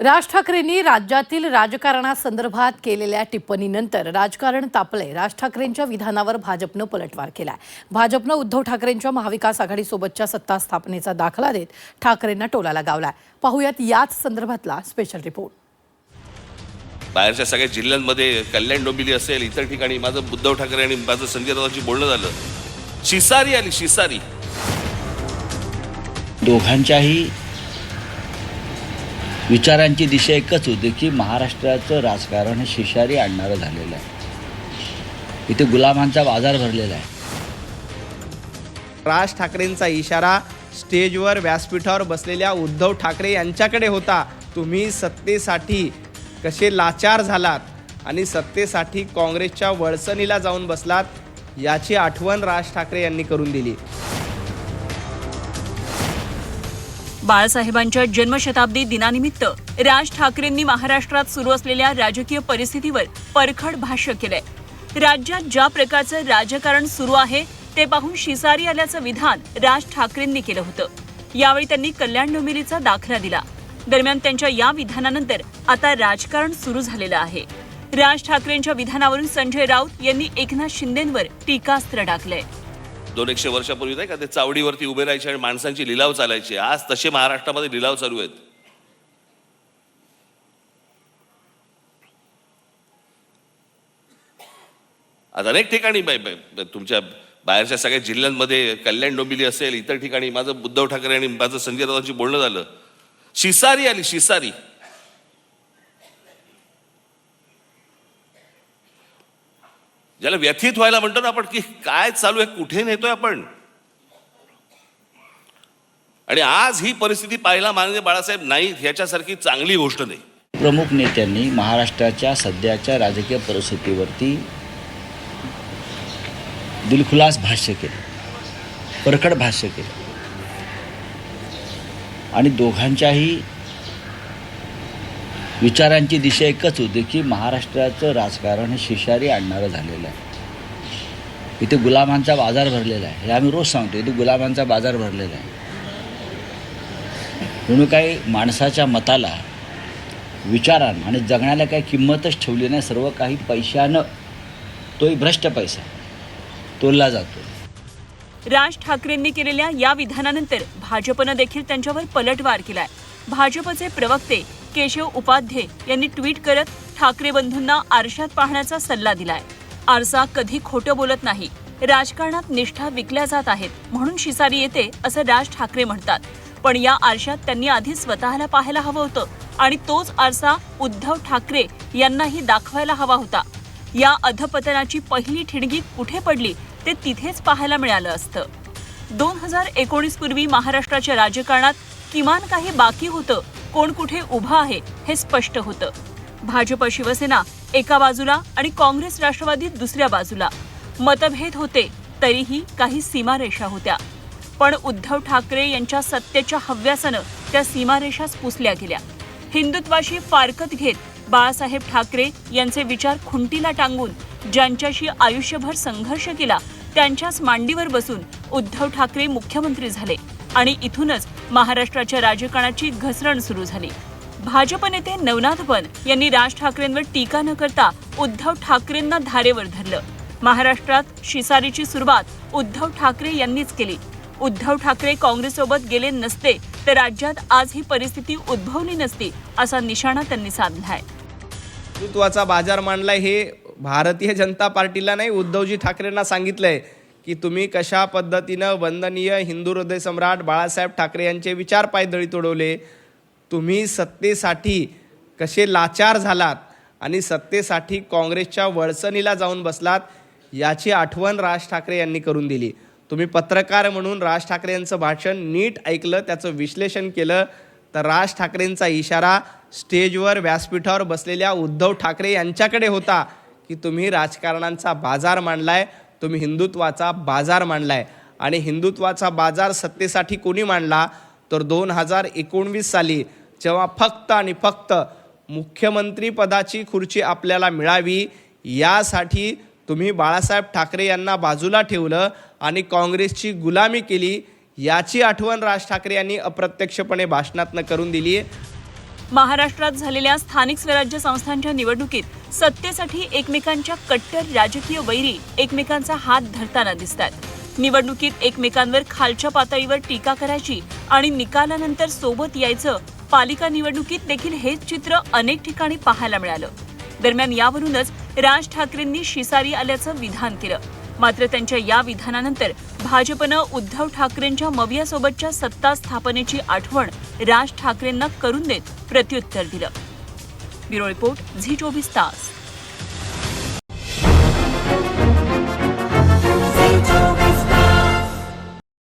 राज ठाकरेंनी राज्यातील राजकारणासंदर्भात केलेल्या टिप्पणीनंतर राजकारण तापले। राज ठाकरेंच्या विधानावर भाजपनं पलटवार केलाय। भाजपनं उद्धव ठाकरेंच्या महाविकास आघाडीसोबतच्या सत्ता स्थापनेचा दाखला देत ठाकरेंना टोला लगावलाय। पाहूयात याच संदर्भातला स्पेशल रिपोर्ट। बाहेरच्या सगळ्या जिल्ह्यांमध्ये कल्याण डोंबिवली असेल, इतर ठिकाणी माझं उद्धव ठाकरे आणि माझं संजय राऊतांची बोलणं झालं। शिसारी आली, शिसारी। दोघांच्याही विचारांची दिशा एकच होती की महाराष्ट्राचं राजकारण हे शिशारी आणणारं झालेलं आहे। इथे गुलामांचा बाजार भरलेला आहे। राज ठाकरेंचा इशारा स्टेजवर व्यासपीठावर बसलेल्या उद्धव ठाकरे यांच्याकडे होता। तुम्ही सत्तेसाठी कसे लाचार झालात आणि सत्तेसाठी काँग्रेसच्या वळसणीला जाऊन बसलात, याची आठवण राज ठाकरे यांनी करून दिली। बाळासाहेबांच्या जन्मशताब्दी दिनानिमित्त राज ठाकरेंनी महाराष्ट्रात सुरू असलेल्या राजकीय परिस्थितीवर परखड भाष्य केलंय। राज्यात ज्या प्रकारचं राजकारण सुरू आहे ते पाहून शिसारी आल्याचं विधान राज ठाकरेंनी केलं होतं। यावेळी त्यांनी कल्याण डोंबिवलीचा दाखला दिला। दरम्यान त्यांच्या या विधानानंतर आता राजकारण सुरू झालेलं आहे। राज ठाकरेंच्या विधानावरून संजय राऊत यांनी एकनाथ शिंदेंवर टीकास्त्र टाकलंय। 200 वर्षापूर्वी नाही का ते चावडीवरती उभे राहायचे आणि माणसांची लिलाव चालायचे। आज तसे महाराष्ट्रामध्ये लिलाव चालू आहेत। आज अनेक ठिकाणी तुमच्या बाहेरच्या सगळ्या जिल्ह्यांमध्ये कल्याण डोंबिवली असेल, इतर ठिकाणी माझं उद्धव ठाकरे आणि माझं संजय राऊतांची बोलणं झालं। शिसारी आली, शिसारी। ज्याला व्यथित व्हायला म्हणतो ना आपण, की काय चालू आहे, कुठे नेतोय आपण। आणि आज ही परिस्थिती पाहायला माननीय बाळासाहेब नाईक याच्यासारखी चांगली गोष्ट नाही। प्रमुख नेत्यांनी महाराष्ट्राच्या सध्याच्या राजकीय परिस्थितीवरती दिलखुलास भाष्य केलं, परखड भाष्य केलं आणि दोघांच्याही विचारांची दिशा एकच होती की महाराष्ट्राचं राजकारण हे शिशारी आणणारं झालेलं आहे। इथे गुलामांचा बाजार भरलेला आहे। हे आम्ही रोज सांगतो, इथे गुलामांचा बाजार भरलेला आहे। म्हणून काही माणसाच्या मताला, विचारांना आणि जगण्याला काही किंमतच ठेवली नाही। सर्व काही पैशानं, तोही भ्रष्ट पैसा तोलला जातो। राज ठाकरेंनी केलेल्या या विधानानंतर भाजपनं देखील त्यांच्यावर पलटवार केलाय। भाजपचे प्रवक्ते केशव उपाध्ये यांनी ट्विट करत ठाकरे बंधूंना आरशात पाहण्याचा सल्ला दिलाय। आरसा कधी खोटं बोलत नाही। राजकारणात निष्ठा विकल्या जात आहेत म्हणून शिसारी येते असं राज ठाकरे म्हणतात। पण या आरशात त्यांनी आधी स्वतःला पाहायला हवं होतं आणि तोच आरसा उद्धव ठाकरे यांनाही दाखवायला हवा होता। या अधपतनाची पहिली ठिणगी कुठे पडली ते तिथेच पाहायला मिळालं असतं। 2019 पूर्वी महाराष्ट्राच्या राजकारणात किमान काही बाकी होतं, कोण कुठे उभा आहे हे स्पष्ट होतं। भाजप शिवसेना एका बाजूला आणि काँग्रेस राष्ट्रवादी दुसऱ्या बाजूला। मतभेद होते तरीही काही सीमारेषा होत्या, पण उद्धव ठाकरे यांच्या सत्तेच्या हव्यासानं त्या सीमारेषाच पुसल्या गेल्या। हिंदुत्वाशी फारकत घेत बाळासाहेब ठाकरे यांचे विचार खुंटीला टांगून ज्यांच्याशी आयुष्यभर संघर्ष केला त्यांच्याच मांडीवर बसून उद्धव ठाकरे मुख्यमंत्री झाले आणि इथूनच महाराष्ट्राच्या राजकारणाची घसरण सुरू झाली। भाजप नेते नवनाथ पण यांनी राज ठाकरेंवर टीका न करता उद्धव ठाकरेंना धारेवर धरलं। महाराष्ट्रात शिसारीची सुरुवात उद्धव ठाकरे यांनीच केली। उद्धव ठाकरे काँग्रेससोबत गेले नसते तर राज्यात आज ही परिस्थिती उद्भवली नसती असा निशाणा त्यांनी साधलाय। हिंदुत्वाचा बाजार मांडलाय हे भारतीय जनता पार्टीला नाही, उद्धवजी ठाकरेंना सांगितलंय की तुम्ही कशा पद्धतीनं वंदनीय हिंदू हृदय सम्राट बाळासाहेब ठाकरे यांचे विचार पायदळी तोडवले। तुम्ही सत्तेसाठी कसे लाचार झालात आणि सत्तेसाठी काँग्रेसच्या वळसणीला जाऊन बसलात, याची आठवण राज ठाकरे यांनी करून दिली। तुम्ही पत्रकार म्हणून राज ठाकरे यांचं भाषण नीट ऐकलं, त्याचं विश्लेषण केलं तर राज ठाकरेंचा इशारा स्टेजवर व्यासपीठावर बसलेल्या उद्धव ठाकरे यांच्याकडे होता की तुम्ही राजकारणाचा बाजार मांडलाय, तुम्ही हिंदुत्वाचा बाजार मांडलाय। आणि हिंदुत्वाचा बाजार सत्तेसाठी कोणी मांडला तर 2019 साली, जेव्हा फक्त आणि फक्त मुख्यमंत्री पदाची खुर्ची आपल्याला मिळावी यासाठी तुम्ही बाळासाहेब ठाकरे यांना बाजूला ठेवलं आणि काँग्रेसची गुलामी केली। याची आठवण राज ठाकरे यांनी अप्रत्यक्षपणे भाषणातनं करून दिली आहे। महाराष्ट्रात झालेल्या स्थानिक स्वराज्य संस्थांच्या निवडणुकीत सत्तेसाठी एकमेकांच्या कट्टर राजकीय वैरी एकमेकांचा हात धरताना दिसतात। निवडणुकीत एकमेकांवर खालच्या पातळीवर टीका करायची आणि निकालानंतर सोबत यायचं, पालिका निवडणुकीत देखील हेच चित्र अनेक ठिकाणी पाहायला मिळालं। दरम्यान यावरूनच राज ठाकरेंनी शिसारी आल्याचं विधान केलं। मात्र त्यांच्या या विधानानंतर भाजपनं उद्धव ठाकरेंच्या मवियासोबतच्या सत्ता स्थापनेची आठवण राज ठाकरेंना करून देत प्रत्युत्तर दिलं। ब्युरो रिपोर्ट झी 24 तास।